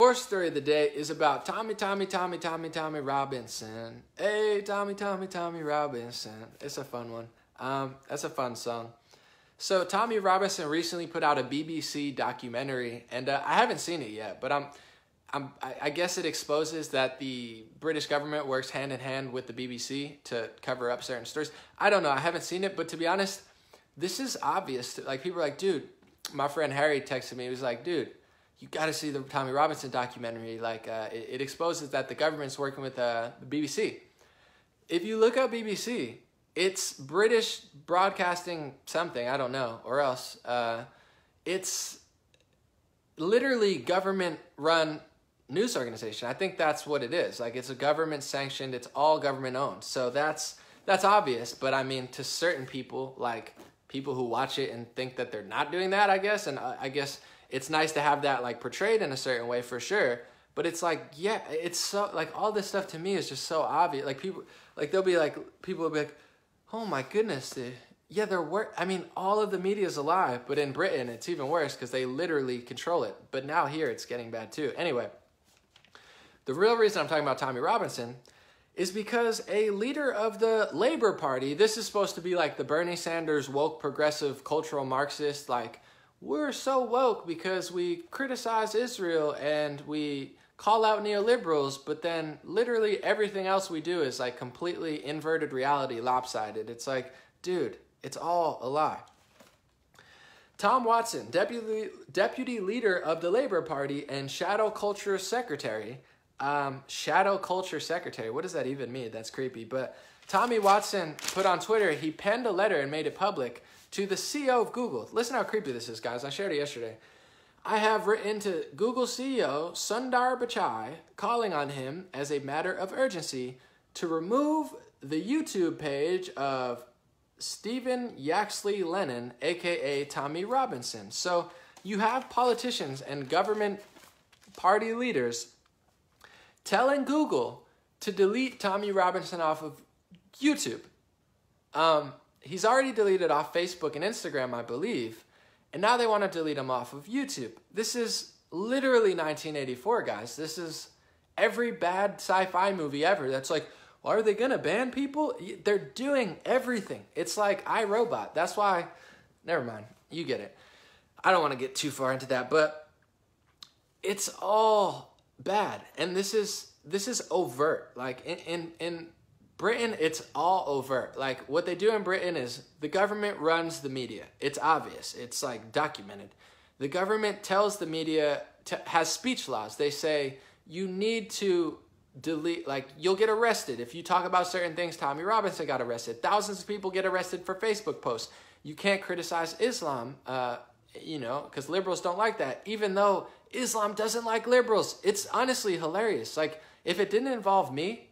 Our story of the day is about Tommy Robinson. Hey, Tommy Robinson. It's a fun one. That's a fun song. So Tommy Robinson recently put out a BBC documentary, and I haven't seen it yet, but I guess it exposes that the British government works hand in hand with the BBC to cover up certain stories. I don't know. I haven't seen it, but to be honest, this is obvious. Like, people are like, dude, my friend Harry texted me. He was like, dude, you got to see the Tommy Robinson documentary. Like, it exposes that the government's working with the BBC. If you look up BBC, it's British Broadcasting something, I don't know, or else. It's literally government-run news organization. I think that's what it is. Like, it's a government-sanctioned, it's all government-owned. So that's obvious, but I mean, to certain people, like people who watch it and think that they're not doing that, I guess, and I guess it's nice to have that, like, portrayed in a certain way for sure. But it's like, yeah, it's so, like, all this stuff to me is just so obvious. Like, people, like, people will be like, oh my goodness, yeah, I mean, all of the media is alive, but in Britain, it's even worse because they literally control it. But now here, it's getting bad too. Anyway, the real reason I'm talking about Tommy Robinson is because a leader of the Labour Party, this is supposed to be like the Bernie Sanders woke progressive cultural Marxist, like, we're so woke because we criticize Israel and we call out neoliberals, but then literally everything else we do is like completely inverted reality, lopsided. It's like, dude, it's all a lie. Tom Watson, deputy leader of the Labour Party and shadow culture secretary. Shadow culture secretary, what does that even mean? That's creepy. But Tommy Watson put on Twitter, he penned a letter and made it public to the CEO of Google. Listen how creepy this is, guys. I shared it yesterday. I have written to Google CEO Sundar Pichai, calling on him as a matter of urgency to remove the YouTube page of Stephen Yaxley Lennon, aka Tommy Robinson. So you have politicians and government party leaders telling Google to delete Tommy Robinson off of YouTube. He's already deleted off Facebook and Instagram, I believe. And now they want to delete him off of YouTube. This is literally 1984, guys. This is every bad sci-fi movie ever. That's like, well, are they going to ban people? They're doing everything. It's like iRobot. That's why, never mind. You get it. I don't want to get too far into that, but it's all bad. And this is overt. Like, in Britain, it's all overt. Like, what they do in Britain is the government runs the media. It's obvious. It's, like, documented. The government tells the media, has speech laws. They say, you need to delete, like, you'll get arrested. If you talk about certain things, Tommy Robinson got arrested. Thousands of people get arrested for Facebook posts. You can't criticize Islam, you know, because liberals don't like that. Even though Islam doesn't like liberals. It's honestly hilarious. Like, if it didn't involve me,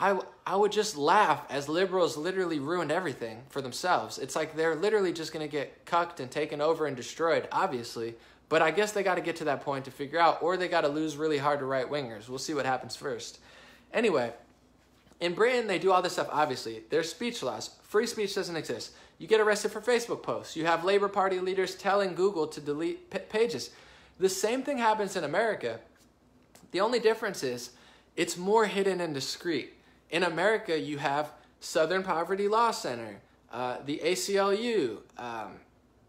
I would just laugh as liberals literally ruined everything for themselves. It's like they're literally just going to get cucked and taken over and destroyed, obviously. But I guess they got to get to that point to figure out, or they got to lose really hard to right-wingers. We'll see what happens first. Anyway, in Britain, they do all this stuff, obviously. There's speech laws. Free speech doesn't exist. You get arrested for Facebook posts. You have Labour Party leaders telling Google to delete pages. The same thing happens in America. The only difference is it's more hidden and discreet. In America, you have Southern Poverty Law Center, the ACLU,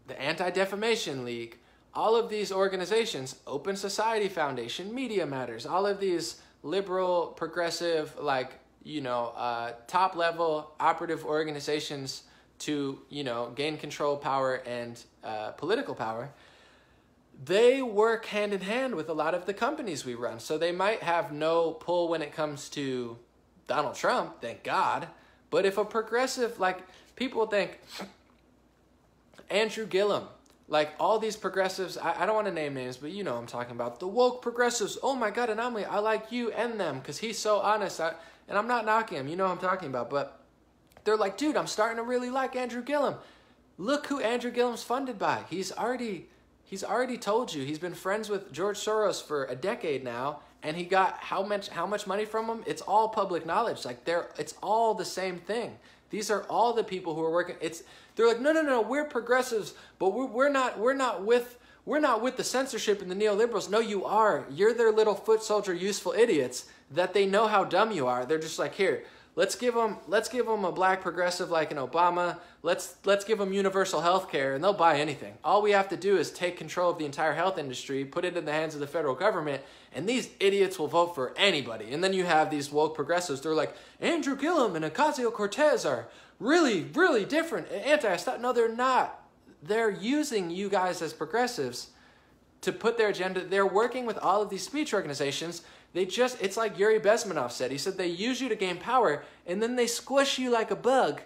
the Anti-Defamation League, all of these organizations, Open Society Foundation, Media Matters, all of these liberal, progressive, like, you know, top-level operative organizations to, you know, gain control, power, and political power, they work hand in hand with a lot of the companies we run. So they might have no pull when it comes to Donald Trump, thank God. But if a progressive, like, people think Andrew Gillum, like all these progressives, I don't want to name names, but you know what I'm talking about. The woke progressives, oh my God, Anomaly, I like you and them because he's so honest. And I'm not knocking him, you know what I'm talking about. But they're like, dude, I'm starting to really like Andrew Gillum. Look who Andrew Gillum's funded by. He's already told you he's been friends with George Soros for a decade now. And he got how much money from him? It's all public knowledge. Like, it's all the same thing. These are all the people who are working. They're like, no, we're progressives, but we're not with we're not with the censorship and the neoliberals. No, you are. You're their little foot soldier, useful idiots that they know how dumb you are. They're just like, here, let's give them a black progressive like an Obama. Let's give them universal health care, and they'll buy anything. All we have to do is take control of the entire health industry, put it in the hands of the federal government, and these idiots will vote for anybody. And then you have these woke progressives. They're like, Andrew Gillum and Ocasio-Cortez are really, really different. No, they're not. They're using you guys as progressives to put their agenda. They're working with all of these speech organizations. It's like Yuri Bezmenov said. He said they use you to gain power, and then they squish you like a bug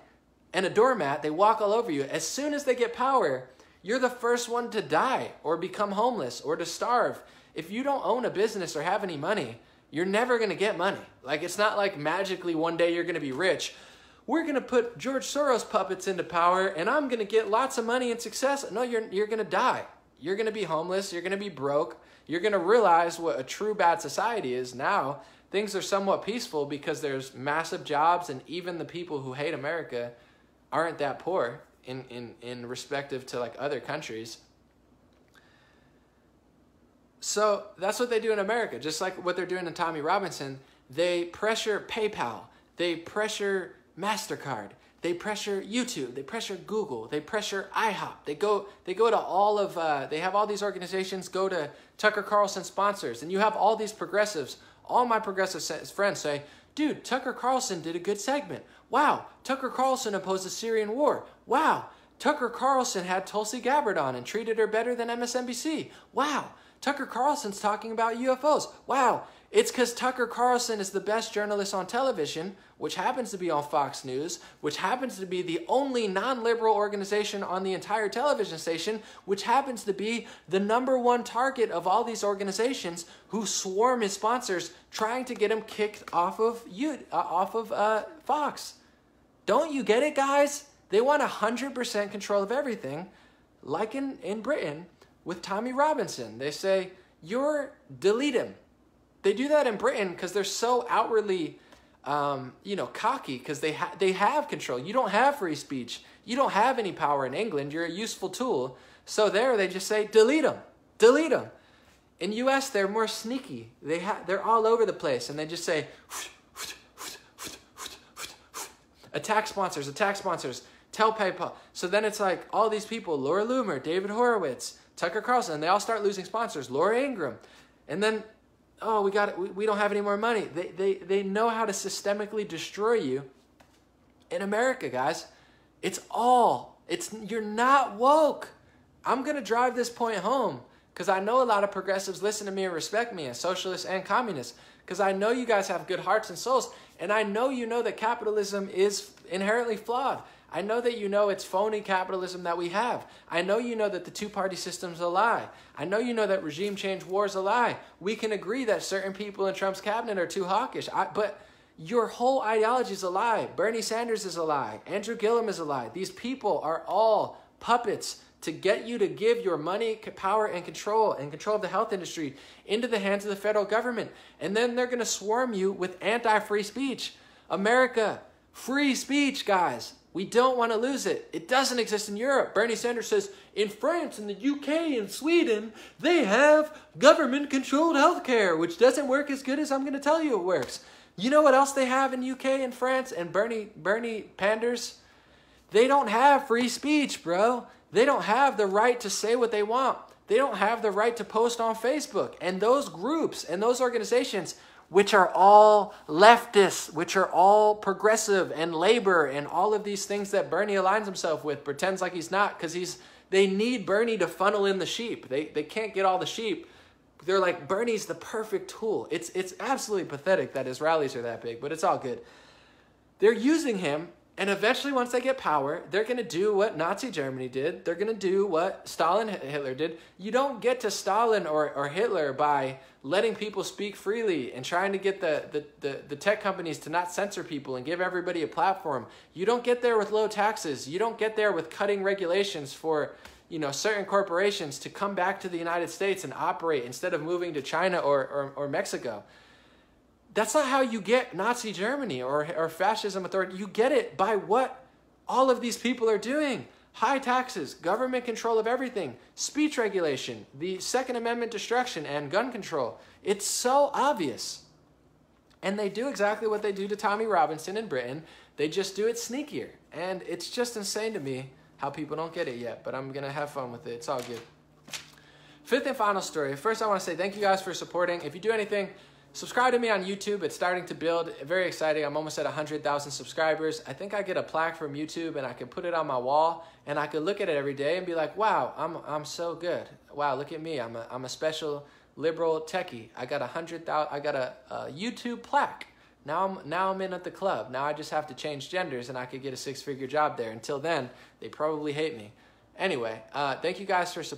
and a doormat. They walk all over you. As soon as they get power, you're the first one to die or become homeless or to starve. If you don't own a business or have any money, you're never going to get money. Like, it's not like magically one day you're going to be rich. We're going to put George Soros puppets into power, and I'm going to get lots of money and success. No, you're going to die. You're going to be homeless. You're going to be broke. You're going to realize what a true bad society is. Now, things are somewhat peaceful because there's massive jobs, and even the people who hate America aren't that poor in respective to like other countries. So that's what they do in America. Just like what they're doing in Tommy Robinson, they pressure PayPal. They pressure MasterCard. They pressure YouTube. They pressure Google. They pressure IHOP. They go to all of, they have all these organizations go to Tucker Carlson sponsors. And you have all these progressives. All my progressive friends say, dude, Tucker Carlson did a good segment. Wow, Tucker Carlson opposed the Syrian war. Wow, Tucker Carlson had Tulsi Gabbard on and treated her better than MSNBC. Wow, Tucker Carlson's talking about UFOs. Wow, it's because Tucker Carlson is the best journalist on television, which happens to be on Fox News, which happens to be the only non-liberal organization on the entire television station, which happens to be the #1 target of all these organizations who swarm his sponsors, trying to get him kicked off of Fox. Don't you get it, guys? They want 100% control of everything, like in Britain with Tommy Robinson. They say, delete him. They do that in Britain because they're so outwardly, cocky because they have control. You don't have free speech. You don't have any power in England. You're a useful tool. So there they just say, delete them. Delete them. In U.S., they're more sneaky. They're all over the place, and they just say, attack sponsors, tell PayPal. So then it's like all these people, Laura Loomer, David Horowitz, Tucker Carlson, and they all start losing sponsors, Laura Ingraham. And then, we don't have any more money. They know how to systemically destroy you. In America, guys, you're not woke. I'm going to drive this point home because I know a lot of progressives listen to me and respect me, and socialists and communists, because I know you guys have good hearts and souls, and I know you know that capitalism is inherently flawed. I know that you know it's phony capitalism that we have. I know you know that the two-party system's a lie. I know you know that regime change war is a lie. We can agree that certain people in Trump's cabinet are too hawkish, but your whole ideology is a lie. Bernie Sanders is a lie. Andrew Gillum is a lie. These people are all puppets to get you to give your money, power, and control of the health industry into the hands of the federal government. And then they're going to swarm you with anti-free speech. America, free speech, guys. We don't want to lose it. It doesn't exist in Europe. Bernie Sanders says, in France, in the UK, and Sweden, they have government-controlled healthcare, which doesn't work as good as I'm going to tell you it works. You know what else they have in UK and France and Bernie panders? They don't have free speech, bro. They don't have the right to say what they want. They don't have the right to post on Facebook. And those groups and those organizations, which are all leftists, which are all progressive and labor and all of these things that Bernie aligns himself with, pretends like he's not, because they need Bernie to funnel in the sheep. They can't get all the sheep. They're like, Bernie's the perfect tool. It's absolutely pathetic that his rallies are that big, but it's all good. They're using him, and eventually once they get power, they're going to do what Nazi Germany did. They're going to do what Stalin and Hitler did. You don't get to Stalin or Hitler by letting people speak freely and trying to get the tech companies to not censor people and give everybody a platform. You don't get there with low taxes. You don't get there with cutting regulations for certain corporations to come back to the United States and operate instead of moving to China or Mexico. That's not how you get Nazi Germany or fascism authority. You get it by what all of these people are doing. high taxes, government control of everything, speech regulation, the Second Amendment destruction, and gun control. It's so obvious. And they do exactly what they do to Tommy Robinson in Britain. They just do it sneakier. And it's just insane to me how people don't get it yet. But I'm going to have fun with it. It's all good. Fifth and final story. First, I want to say thank you guys for supporting. If you do anything, subscribe to me on YouTube. It's starting to build. Very exciting. I'm almost at 100,000 subscribers. I think I get a plaque from YouTube and I can put it on my wall and I can look at it every day and be like, wow, I'm so good. Wow, look at me. I'm a special liberal techie. I got 100,000. I got a YouTube plaque. Now I'm in at the club. Now I just have to change genders and I could get a 6-figure job there. Until then, they probably hate me. Anyway, thank you guys for supporting.